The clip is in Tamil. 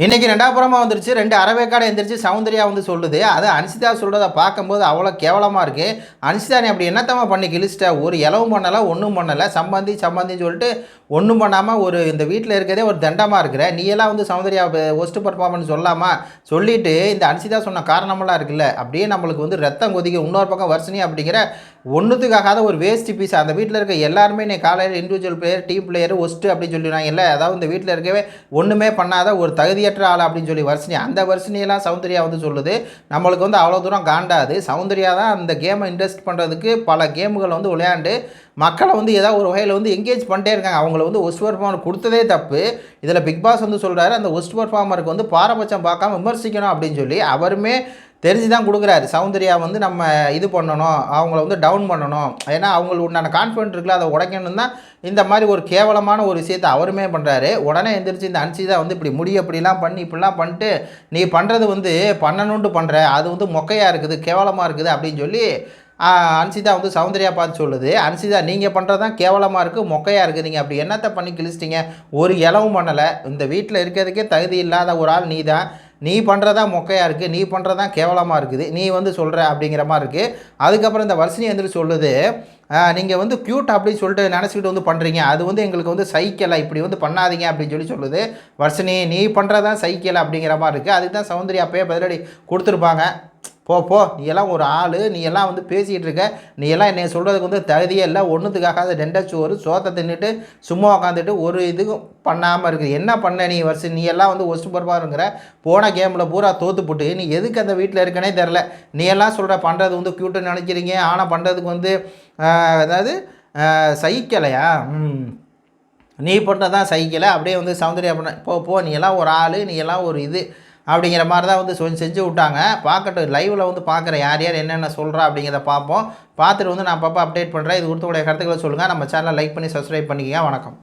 இன்றைக்கி 2வது புறமாக வந்துருச்சு. 2 அரைவேக்காடு எந்திரிச்சு சௌந்தர்யா வந்து சொல்லுது. அது அனிஷிதா சொல்கிறத பார்க்கும்போது அவ்வளோ கேவலமாக இருக்குது. அனிஷிதா நீ அப்படி என்னத்தம்மா பண்ணி கிழிச்சிட்ட? ஒரு இலவும் பண்ணலை, ஒன்றும் பண்ணலை. சம்பந்தின்னு சொல்லிட்டு ஒன்றும் பண்ணாமல் இந்த வீட்டில் இருக்கிறதே ஒரு தண்டமாக இருக்கிற. நீ எல்லாம் வந்து சௌந்தர்யா ஒஸ்ட் பர்ஃபார்மன்ஸ் சொல்லாமா சொல்லிவிட்டு இந்த அனிஷிதா சொன்ன காரணமெல்லாம் இருக்குல்ல, அப்படியே நம்மளுக்கு வந்து ரத்தம் கொதிக்க. இன்னொரு பக்கம் வர்ஷினி அப்படிங்கிற ஒன்றுத்துக்காகாத ஒரு வேஸ்ட் பீஸ். அந்த வீட்டில் இருக்க எல்லாருமே நீ காலையில் individual player, team player, worst அப்படின்னு சொல்லிடுவாங்க இல்லை. அதாவது இந்த வீட்டில் இருக்கவே ஒன்றுமே பண்ணாத ஒரு தகுதியற்ற ஆள் அப்படின்னு சொல்லி வர்ஷினி, அந்த வர்ஷினியெல்லாம் சௌந்தர்யா வந்து சொல்லுது. நம்மளுக்கு வந்து அவ்வளோ தூரம் காண்டாது. சௌந்தர்யா தான் அந்த கேமை இன்ட்ரெஸ்ட் பண்ணுறதுக்கு பல கேமுகளை வந்து விளையாண்டு மக்களை வந்து ஏதாவது ஒரு வகையில் வந்து என்கேஜ் பண்ணிட்டே இருக்காங்க. அவங்கள வந்து ஒஸ்ட் பர்ஃபார்மர் கொடுத்ததே தப்பு. இதில் பிக் பாஸ் வந்து சொல்கிறாரு, அந்த ஒஸ்ட் பர்ஃபார்மருக்கு வந்து பாரபட்சம் பார்க்காம விமர்சிக்கணும் அப்படின்னு சொல்லி அவருமே தெரிஞ்சு தான் கொடுக்குறாரு. சௌந்தர்யா வந்து நம்ம இது பண்ணணும், அவங்கள வந்து டவுன் பண்ணணும். ஏன்னா அவங்களுக்கு உண்டான கான்ஃபிடென்ட் இருக்குல்ல, அதை உடைக்கணும் தான் இந்த மாதிரி ஒரு கேவலமான ஒரு விஷயத்தை அவருமே பண்ணுறாரு. உடனே எந்திரிச்சு இந்த அன்சிதா வந்து இப்படி இப்படிலாம் பண்ணி இப்படிலாம் பண்ணிட்டு நீ பண்ணுறது வந்து பண்ணணுன்ட்டு பண்ணுற, அது வந்து மொக்கையாக இருக்குது, கேவலமாக இருக்குது அப்படின்னு சொல்லி அன்சிதா வந்து சௌந்தர்யா பார்த்து சொல்லுது. அன்சிதா நீங்கள் பண்ணுறது தான் கேவலமாக இருக்குது, மொக்கையாக இருக்குது. நீங்கள் அப்படி என்னத்தை பண்ணி கிழிச்சிட்டிங்க? ஒரு இலவும் பண்ணலை. இந்த வீட்டில் இருக்கிறதுக்கே தகுதி இல்லாத ஒரு ஆள் நீ தான். நீ பண்ணுறதா மொக்கையாக இருக்குது, நீ பண்ணுறதா கேவலமாக இருக்குது, நீ வந்து சொல்கிற அப்படிங்கிற மாதிரி இருக்குது. அதுக்கப்புறம் இந்த வர்ஷினி வந்துட்டு சொல்லுது, நீங்கள் வந்து க்யூட் அப்படின்னு சொல்லிட்டு நினச்சிக்கிட்டு வந்து பண்ணுறீங்க, அது வந்து எங்களுக்கு வந்து சைக்கிளை இப்படி வந்து பண்ணாதீங்க அப்படின்னு சொல்லி சொல்லுது. வர்ஷினி நீ பண்ணுறதான் சைக்கிள் அப்படிங்கிற மாதிரி இருக்குது. அதுக்கு தான் சௌந்தர்யா அப்பயே பதிலடி கொடுத்துருப்பாங்க. போ நீ எல்லாம் ஒரு ஆள், நீ எல்லாம் வந்து பேசிகிட்டு இருக்க, நீ எல்லாம் என்னை சொல்கிறதுக்கு வந்து தகுதியே இல்லை. ஒன்றுத்துக்காக டெண்டச்சோறு சோத்தை தின்னுட்டு சும்மா உக்காந்துட்டு ஒரு இதுக்கும் பண்ணாமல் இருக்குது. என்ன பண்ண நீ வருஷம்? நீ எல்லாம் வந்து ஒஸ்ட் பர்ஃபார்மருங்கிற. போன கேமில் பூரா தோற்றுப்புட்டு நீ எதுக்கு அந்த வீட்டில் இருக்கனே தெரில. நீ எல்லாம் சொல்கிற பண்ணுறது வந்து க்யூட்டுன்னு நினைக்கிறீங்க, ஆனால் பண்ணுறதுக்கு வந்து அதாவது சைக்கிளையா? நீ பண்ணுறதான் சைக்கிளை அப்படியே வந்து சௌந்தர்யா பண்ண. போ நீ எல்லாம் ஒரு ஆள், நீ எல்லாம் ஒரு இது அப்படிங்கிற மாதிரி தான் வந்து செஞ்சு விட்டாங்க. பார்க்கட்டும், லைவில் வந்து பார்க்குறேன் யார் யார் என்னென்ன சொல்கிறா அப்படிங்கிறத பார்ப்போம். பார்த்துட்டு வந்து நான் அப்பப்போ அப்டேட் பண்ணுறேன். இது கொடுத்தக்கூடிய கருத்துக்களை சொல்லுங்கள். நம்ம சேனலை லைக் பண்ணி சப்ஸ்கிரைப் பண்ணிக்கங்க. வணக்கம்.